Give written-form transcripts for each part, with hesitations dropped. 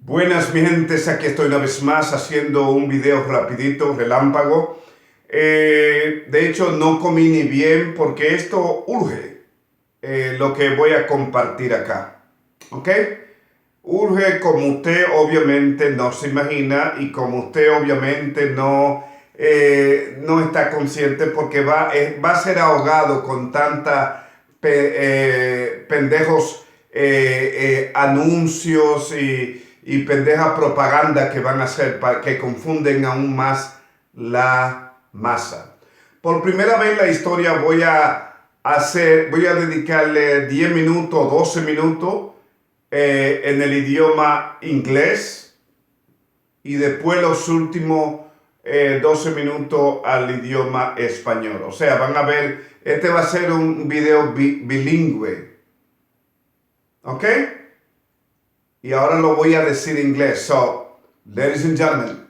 Buenas mi gentes, aquí estoy una vez más haciendo un video rapidito, relámpago. De hecho no comí ni bien porque esto urge lo que voy a compartir acá, ¿ok? Urge como usted obviamente no se imagina y como usted obviamente no está consciente porque va a ser ahogado con tanta pendejos anuncios y pendeja propaganda que van a hacer para que confunden aún más la masa. Por primera vez en la historia voy a dedicarle 10 minutos, 12 minutos en el idioma inglés y después los últimos 12 minutos al idioma español. O sea, van a ver, este va a ser un video bilingüe. ¿Ok? Y ahora lo voy a decir en inglés. So, ladies and gentlemen,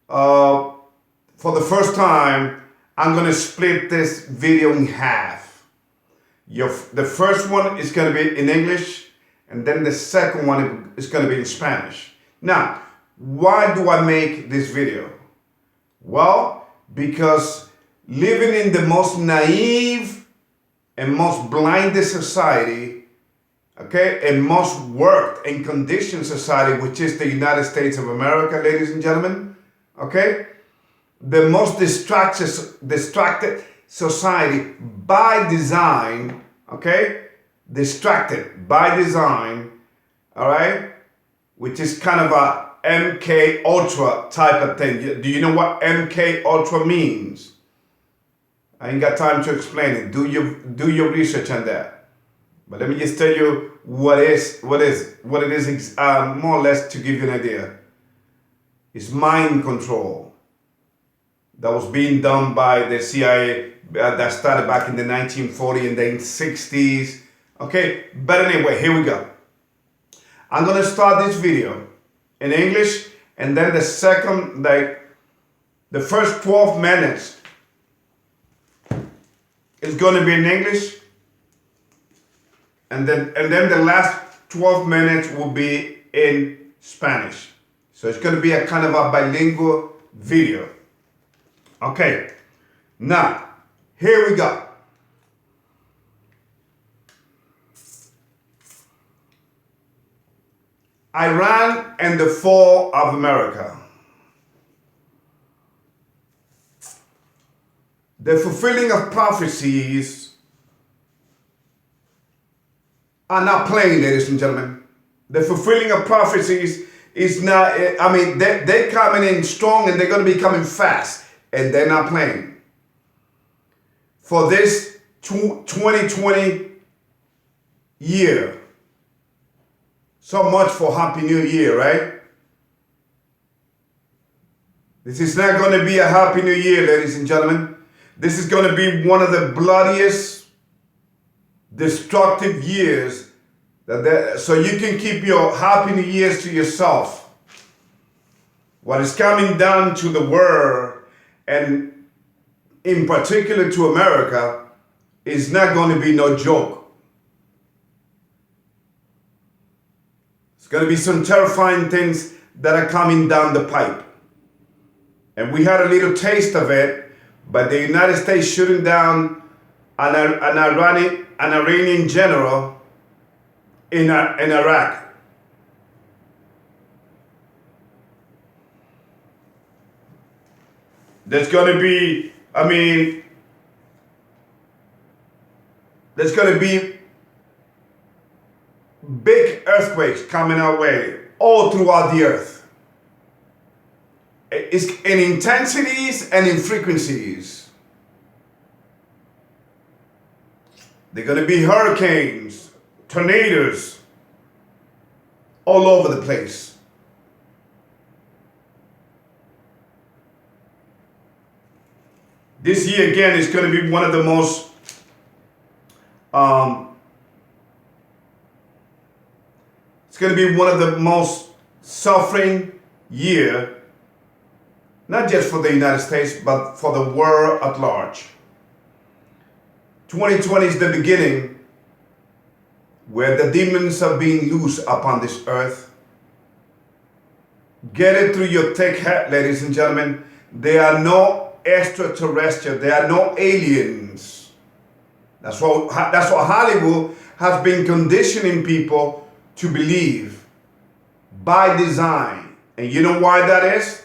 for the first time, I'm going to split this video in half. The first one is going to be in English, and then the second one is going to be in Spanish. Now, why do I make this video? Well, because living in the most naive and most blinded society, okay, and most worked and conditioned society, which is the United States of America, ladies and gentlemen, okay? The most distracted society by design, okay? Distracted by design, all right? Which is kind of a MK Ultra type of thing. Do you know what MK Ultra means? I ain't got time to explain it. Do your research on that. But let me just tell you what it is, more or less to give you an idea. It's mind control that was being done by the CIA that started back in the 1940s and then 60s. Okay, but anyway, here we go. I'm gonna start this video in English, and then the first 12 minutes is gonna be in English. And then the last 12 minutes will be in Spanish. So it's going to be a kind of a bilingual video. Okay, now, here we go. Iran and the fall of America. The fulfilling of prophecies are not playing, ladies and gentlemen. The fulfilling of prophecies is not, I mean, they're coming in strong and they're going to be coming fast, and they're not playing. For this 2020 year, so much for Happy New Year, right? This is not going to be a Happy New Year, ladies and gentlemen. This is going to be one of the bloodiest, destructive years so you can keep your Happy New Years to yourself. What is coming down to the world, and in particular to America, is not going to be no joke. It's going to be some terrifying things that are coming down the pipe. And we had a little taste of it by the United States shooting down an Iranian general in Iraq. There's going to be, there's going to be big earthquakes coming our way all throughout the earth. It's in intensities and in frequencies. They're going to be hurricanes, tornadoes, all over the place. This year again is going to be one of the most it's going to be one of the most suffering year, not just for the United States, but for the world at large. 2020 is the beginning where the demons are being loosed upon this earth. Get it through your thick head, ladies and gentlemen. There are no extraterrestrials. There are no aliens. That's what Hollywood has been conditioning people to believe by design. And you know why that is?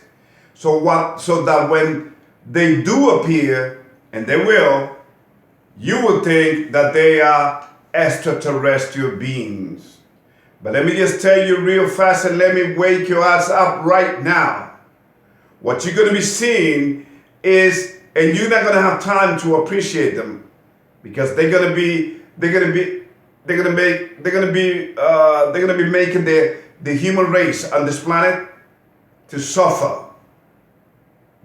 So that when they do appear, and they will, you will think that they are extraterrestrial beings. But let me just tell you real fast, and let me wake your ass up right now. What you're going to be seeing is, and you're not going to have time to appreciate them, because they're going to be making the human race on this planet to suffer.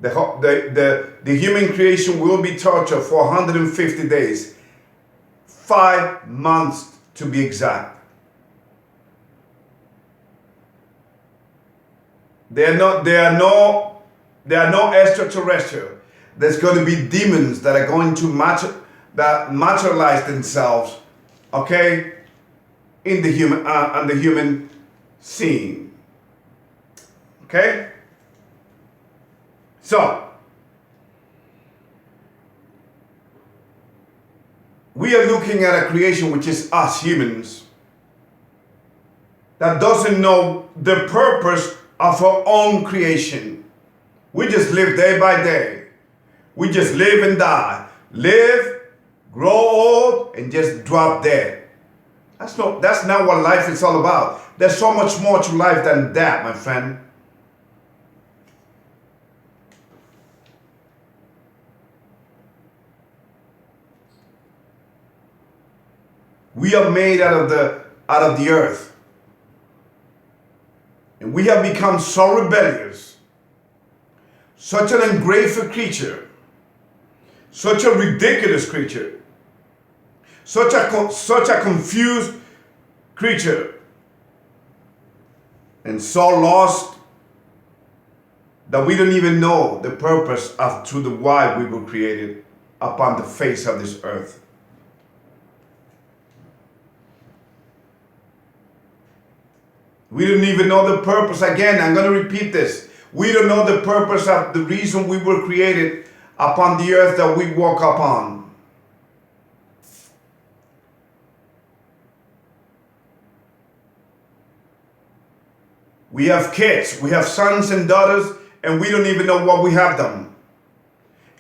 The human creation will be tortured for 150 days, 5 months to be exact. There are no extraterrestrial. There's going to be demons that are going to materialize themselves, okay, in the human scene. Okay? So, we are looking at a creation which is us humans that doesn't know the purpose of our own creation. We just live day by day. We just live and die. Live, grow old, and just drop dead. That's not what life is all about. There's so much more to life than that, my friend. We are made out of the earth. And we have become so rebellious, such an ungrateful creature, such a ridiculous creature, such a confused creature, and so lost that we don't even know the purpose to the why we were created upon the face of this earth. We don't even know the purpose. Again, I'm going to repeat this. We don't know the purpose of the reason we were created upon the earth that we walk upon. We have kids, we have sons and daughters, and we don't even know what we have them.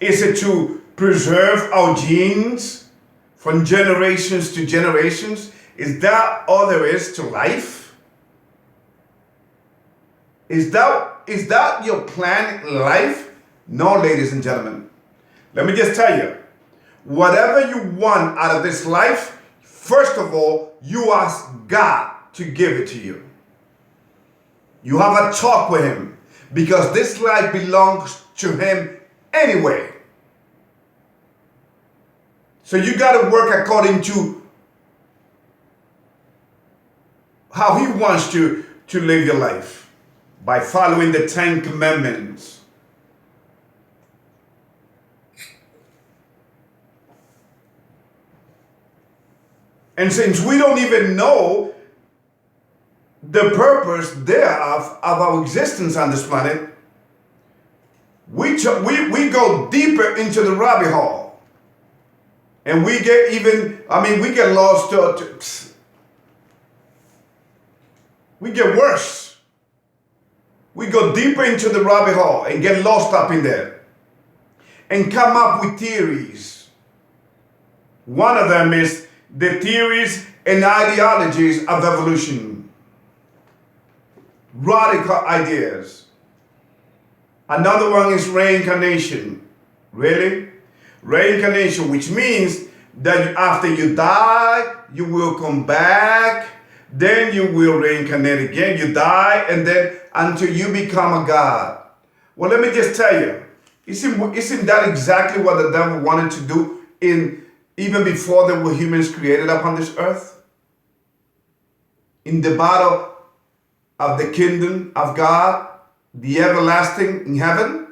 Is it to preserve our genes from generations to generations? Is that all there is to life? Is that your plan in life? No, ladies and gentlemen. Let me just tell you, whatever you want out of this life, first of all, you ask God to give it to you. You have a talk with Him, because this life belongs to Him anyway. So you got to work according to how He wants you to live your life, by following the 10 Commandments. And since we don't even know the purpose thereof of our existence on this planet, we go deeper into the rabbit hole. And we get lost. We get worse. We go deeper into the rabbit hole and get lost up in there and come up with theories. One of them is the theories and ideologies of evolution. Radical ideas. Another one is reincarnation. Really? Reincarnation, which means that after you die, you will come back. Then you will reincarnate again. You die, and then until you become a god. Well, let me just tell you, isn't that exactly what the devil wanted to do even before there were humans created upon this earth? In the battle of the kingdom of God, the everlasting in heaven?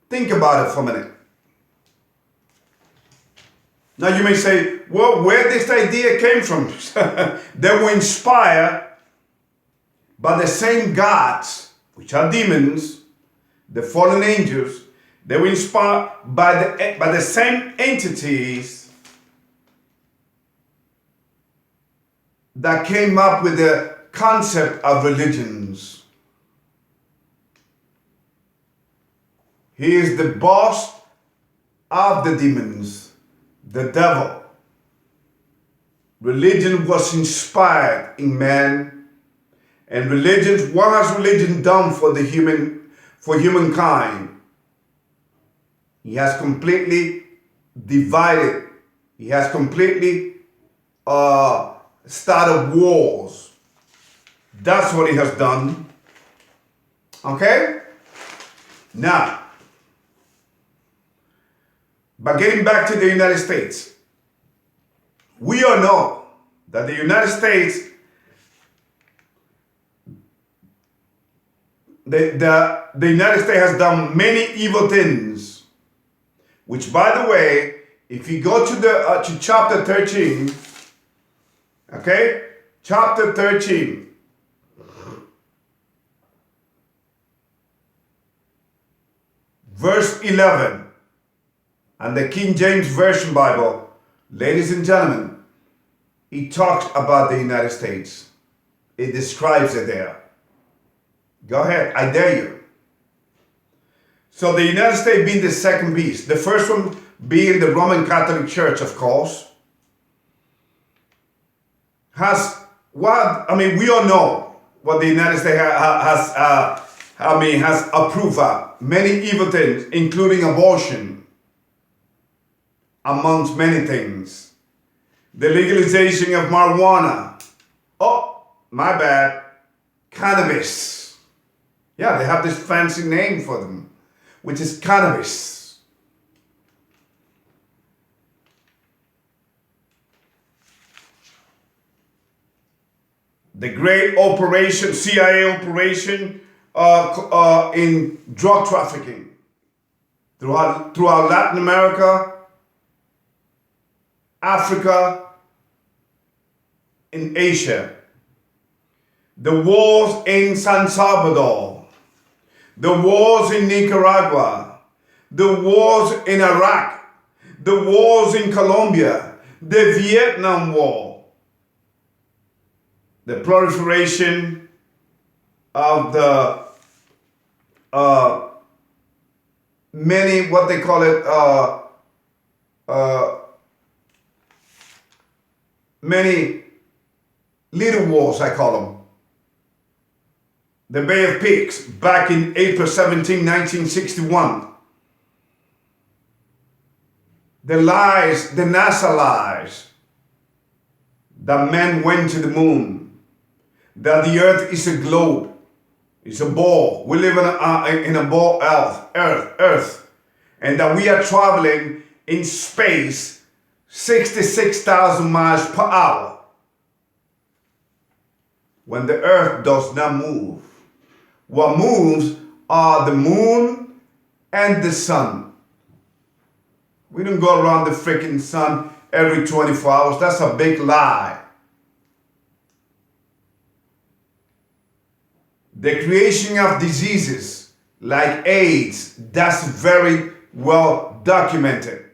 Think about it for a minute. Now you may say, well, where this idea came from? They were inspired by the same gods which are demons, the fallen angels. They were inspired by the same entities that came up with the concept of religions. He is the boss of the demons, the devil. Religion was inspired in man, and religion, what has religion done for humankind? He has completely divided. He has completely started wars. That's what he has done. Okay? Now, but getting back to the United States, we all know that the United States, the United States has done many evil things. Which, by the way, if you go to chapter 13, okay, chapter 13, verse 11, and the King James Version Bible, ladies and gentlemen, it talks about the United States. It describes it there. Go ahead, I dare you. So the United States being the second beast, the first one being the Roman Catholic Church, of course, has what, I mean, we all know what the United States has approved of many evil things, including abortion, amongst many things. The legalization of marijuana. Oh, my bad. Cannabis. Yeah, they have this fancy name for them, which is cannabis. The great operation, CIA operation in drug trafficking throughout Latin America, Africa, in Asia. The wars in San Salvador. The wars in Nicaragua, the wars in Iraq, the wars in Colombia, the Vietnam War, the proliferation of the many, what they call it, many little wars, I call them. The Bay of Pigs, back in April 17, 1961. The lies, the NASA lies, that men went to the moon, that the earth is a globe, it's a ball. We live in a ball earth, and that we are traveling in space 66,000 miles per hour when the earth does not move. What moves are the moon and the sun. We don't go around the freaking sun every 24 hours. That's a big lie. The creation of diseases like AIDS, that's very well documented.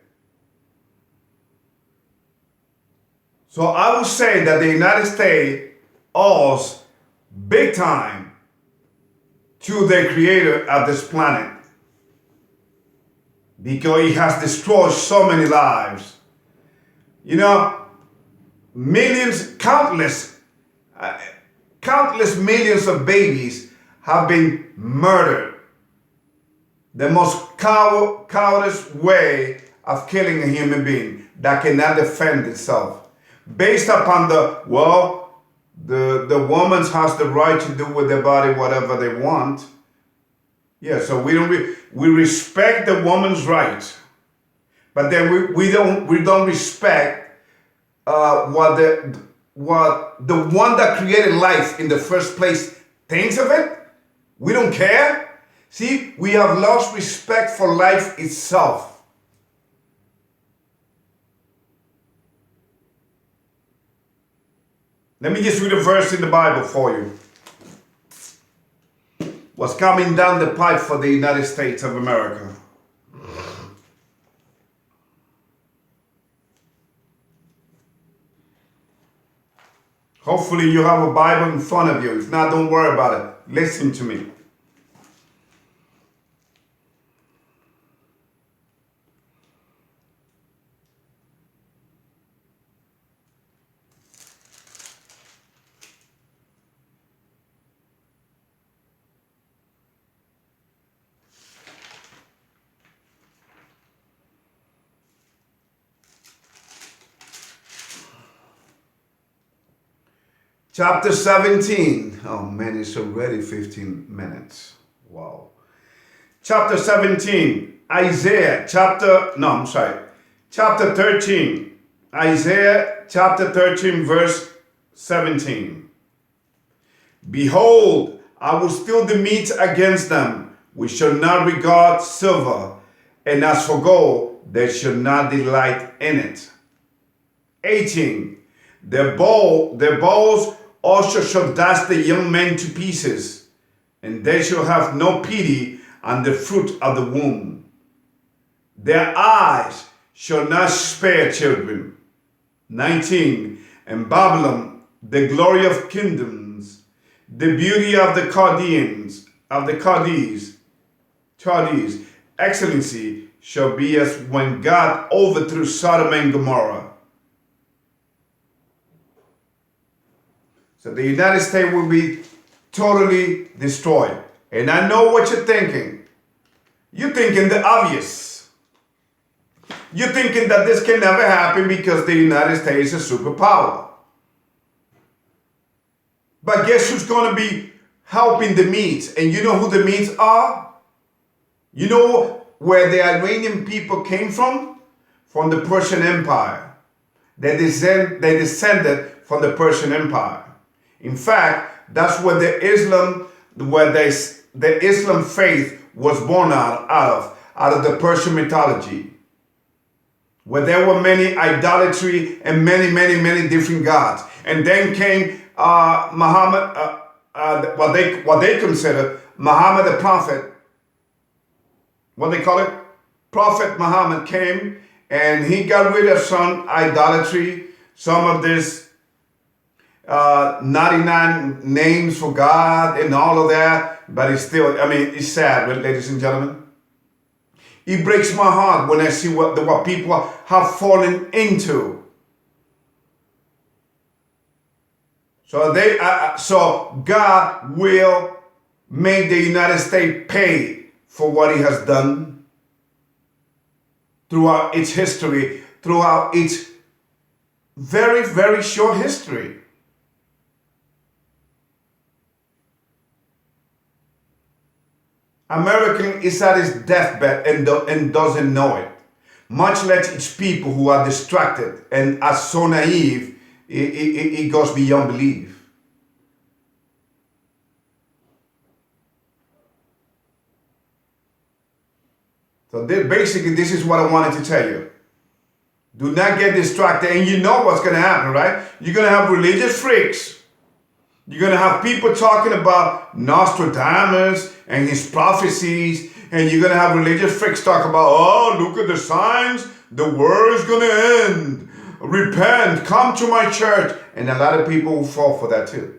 So I would say that the United States owes big time to the creator of this planet, because he has destroyed so many lives. You know, millions, countless millions of babies have been murdered. The most cowardice way of killing a human being that cannot defend itself. Based upon the woman has the right to do with their body whatever they want. Yeah, so we respect the woman's right, but then we don't respect what the one that created life in the first place thinks of it. We don't care. See, we have lost respect for life itself. Let me just read a verse in the Bible for you. was coming down the pipe for the United States of America. Hopefully you have a Bible in front of you. If not, don't worry about it. Listen to me. Chapter 17. Oh man, it's already 15 minutes. Wow. Chapter 17. Chapter 13. Isaiah chapter 13 verse 17. Behold, I will still the meat against them. We shall not regard silver, and as for gold, they shall not delight in it. 18. Their bows also shall dash the young men to pieces, and they shall have no pity on the fruit of the womb. Their eyes shall not spare children. 19. And Babylon, the glory of kingdoms, the beauty of the Chaldees, excellency shall be as when God overthrew Sodom and Gomorrah. So the United States will be totally destroyed. And I know what you're thinking. You're thinking the obvious. You're thinking that this can never happen because the United States is a superpower. But guess who's going to be helping the Medes? And you know who the Medes are? You know where the Iranian people came from? From the Persian Empire. They descended from the Persian Empire. In fact, that's where the Islam faith was born out of the Persian mythology, where there were many idolatry and many different gods. And then came Muhammad, what they consider Muhammad the prophet. What they call it? Prophet Muhammad came and he got rid of some idolatry, some of this 99 names for God and all of that, but it's still, it's sad, ladies and gentlemen. It breaks my heart when I see what people have fallen into. So God will make the United States pay for what He has done throughout its history, throughout its very short history. American is at its deathbed and doesn't know it. Much less its people who are distracted and are so naive, it goes beyond belief. So basically, this is what I wanted to tell you. Do not get distracted. And you know what's going to happen, right? You're going to have religious freaks. You're going to have people talking about Nostradamus and his prophecies. And you're going to have religious freaks talk about, oh, look at the signs. The world is going to end. Repent. Come to my church. And a lot of people will fall for that too.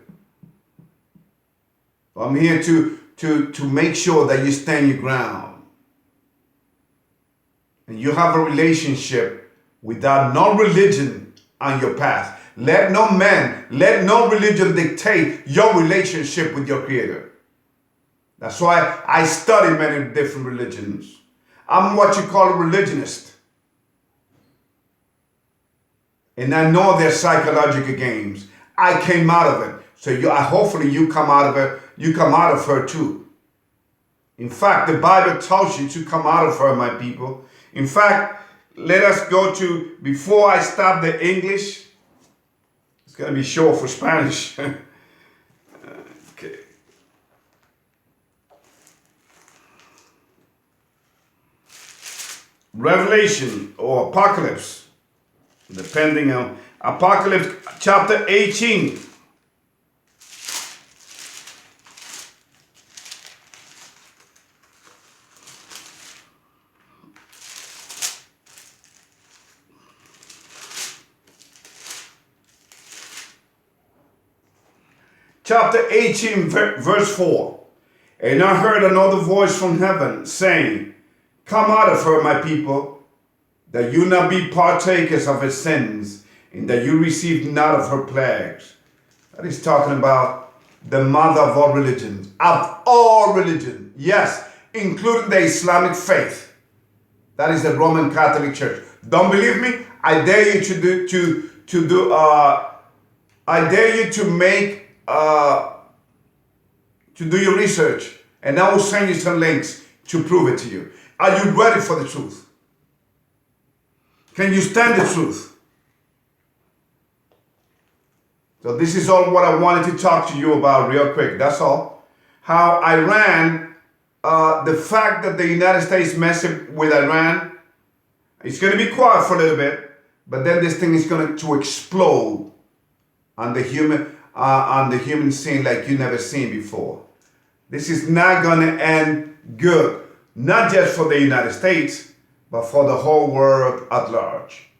So I'm here to make sure that you stand your ground. And you have a relationship without no religion on your path. Let no man, let no religion dictate your relationship with your Creator. That's why I study many different religions. I'm what you call a religionist. And I know their psychological games. I came out of it. So hopefully you come out of it. You come out of her too. In fact, the Bible tells you to come out of her, my people. In fact, let us go to, before I stop the English, it's going to be short for Spanish. Okay. Revelation or Apocalypse, depending on Apocalypse chapter 18. chapter 18, verse 4. And I heard another voice from heaven saying, come out of her, my people, that you not be partakers of her sins, and that you receive not of her plagues. That is talking about the mother of all religions, of all religion. Yes, including the Islamic faith. That is the Roman Catholic Church. Don't believe me? I dare you to do your research, and I will send you some links to prove it to you. Are you ready for the truth? Can you stand the truth? So this is all what I wanted to talk to you about real quick. That's all. How Iran, the fact that the United States messing with Iran, it's going to be quiet for a little bit, but then this thing is going to explode on the human scene like you never seen before. This is not going to end good, not just for the United States, but for the whole world at large.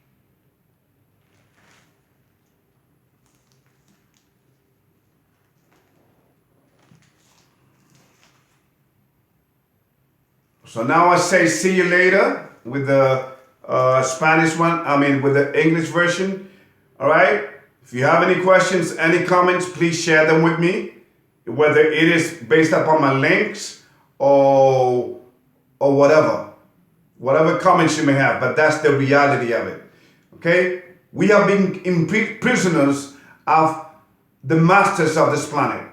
So now I say see you later with the Spanish one, with the English version. All right? If you have any questions, any comments, please share them with me. Whether it is based upon my links or whatever. Whatever comments you may have, but that's the reality of it. Okay? We have been prisoners of the masters of this planet.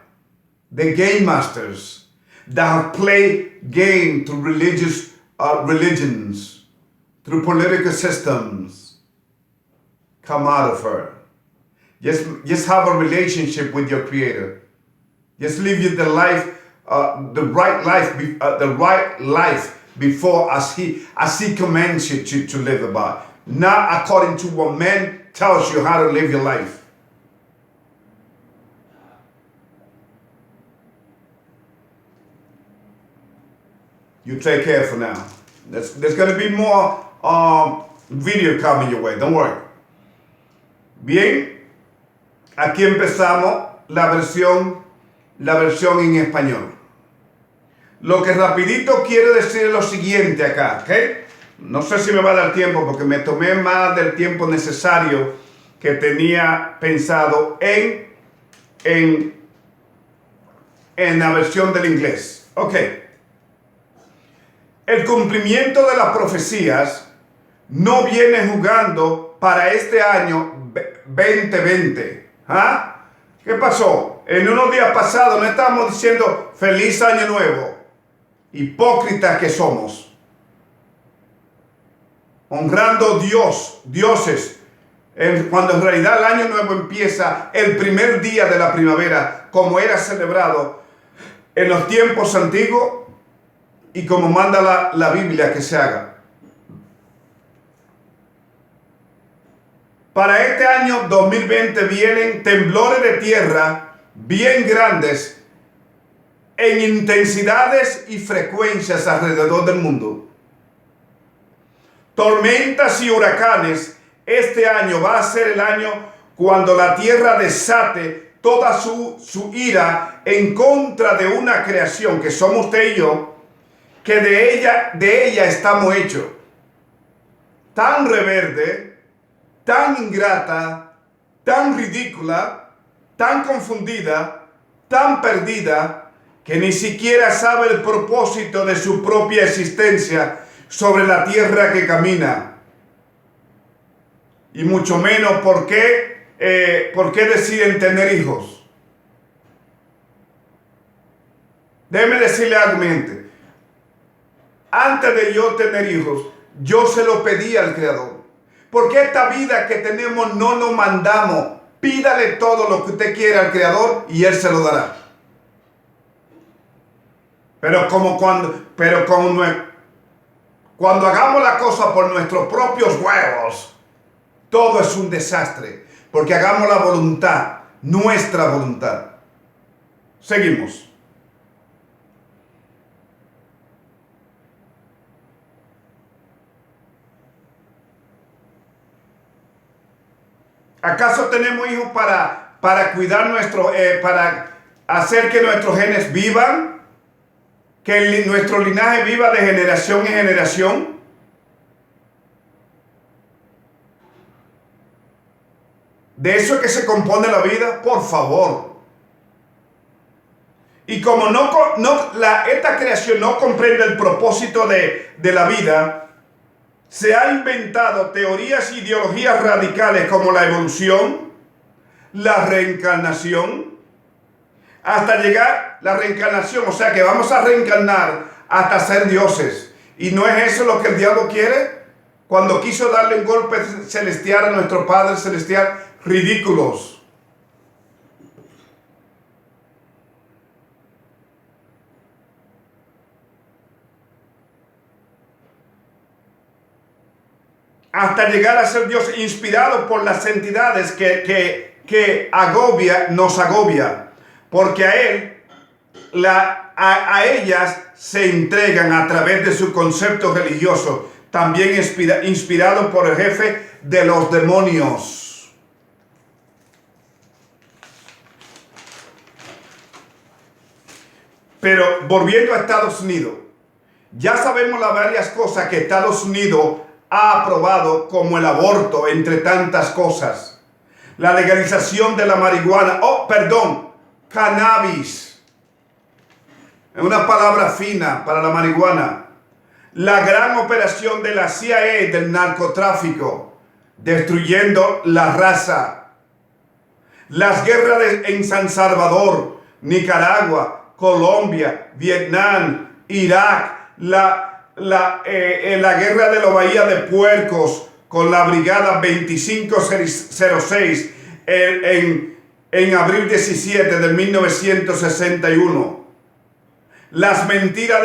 The game masters that have played game through religions, through political systems. Come out of her. Just have a relationship with your Creator. Just live the life, the right life before as He commands you to live about, not according to what man tells you how to live your life. You take care for now. There's going to be more video coming your way. Don't worry. Bien, aquí empezamos la versión en español. Lo que rapidito quiero decir es lo siguiente acá, ¿ok? No sé si me va a dar tiempo porque me tomé más del tiempo necesario que tenía pensado en la versión del inglés. Ok. El cumplimiento de las profecías no viene jugando para este año 2020. ¿Ah? ¿Qué pasó? En unos días pasados no estamos diciendo feliz año nuevo. Hipócritas que somos. Honrando dioses, cuando en realidad el año nuevo empieza el primer día de la primavera, como era celebrado en los tiempos antiguos y como manda la Biblia que se haga. Para este año 2020 vienen temblores de tierra bien grandes en intensidades y frecuencias alrededor del mundo. Tormentas y huracanes. Este año va a ser el año cuando la tierra desate toda su ira en contra de una creación que somos usted y yo, que de ella estamos hechos. Tan reverde, tan ingrata, tan ridícula, tan confundida, tan perdida, que ni siquiera sabe el propósito de su propia existencia sobre la tierra que camina. Y mucho menos por qué deciden tener hijos. Déjeme decirle algo, mi gente. Antes de yo tener hijos, yo se lo pedí al Creador. Porque esta vida que tenemos no lo mandamos. Pídale todo lo que usted quiera al Creador y Él se lo dará. Pero cuando hagamos la cosa por nuestros propios huevos, todo es un desastre. Porque hagamos la voluntad, nuestra voluntad. Seguimos. ¿Acaso tenemos hijos para cuidar hacer que nuestros genes vivan, que nuestro linaje viva de generación en generación. De eso es que se compone la vida, por favor. Y como esta creación no comprende el propósito de la vida, se ha inventado teorías e ideologías radicales como la evolución, la reencarnación, hasta llegar la reencarnación, o sea que vamos a reencarnar hasta ser dioses. ¿Y no es eso lo que el diablo quiere? Cuando quiso darle un golpe celestial a nuestro Padre Celestial, ridículos. Hasta llegar a ser Dios, inspirado por las entidades que nos agobia, porque a Él, a ellas se entregan a través de su concepto religioso, también inspirado por el jefe de los demonios. Pero volviendo a Estados Unidos, ya sabemos las varias cosas que Estados Unidos ha aprobado, como el aborto, entre tantas cosas. La legalización de la marihuana, cannabis. Es una palabra fina para la marihuana. La gran operación de la CIA del narcotráfico, destruyendo la raza. Las guerras en San Salvador, Nicaragua, Colombia, Vietnam, Irak, la guerra de la Bahía de Puercos con la brigada 2506 en abril 17 de 1961. Las mentiras de